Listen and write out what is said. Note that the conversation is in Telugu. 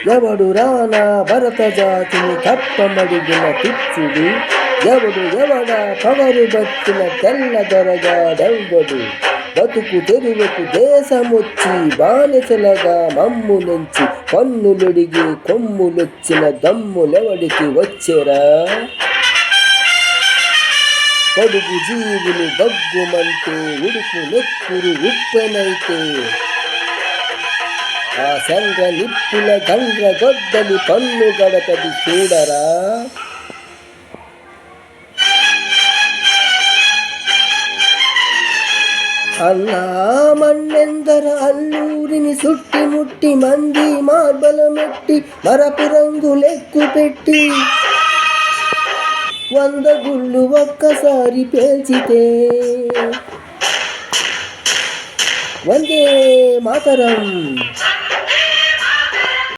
ఎవడు రానా భరత జాతిని కప్పమడిగిన పిచ్చుడు, ఎవడ పవరు బట్టిన తెల్ల దొరగాడెవ్వడు. బతుకు తెరువుకు దేశమొచ్చి బానిసలుగా మమ్ములెంచి పన్నులొడిగి కొమ్ములొచ్చిన దమ్ములెవడికి వచ్చెరా? పొడుగు జీవులు దగ్గుమంటే ఉడుకు నెక్కురు ఉప్పెనైతే, ఆ సంద్ర నిప్పుల గండ్ర గొడ్డలి పన్ను గడపది చూడరా? అన్నా మన్నెందర అల్లూరిని సుట్టి ముట్టి మంది మార్బలమెట్టి మరపు రంగులెక్కు పెట్టి 100 గుళ్ళు ఒక్కసారి పేల్చితే వందే మాతరం.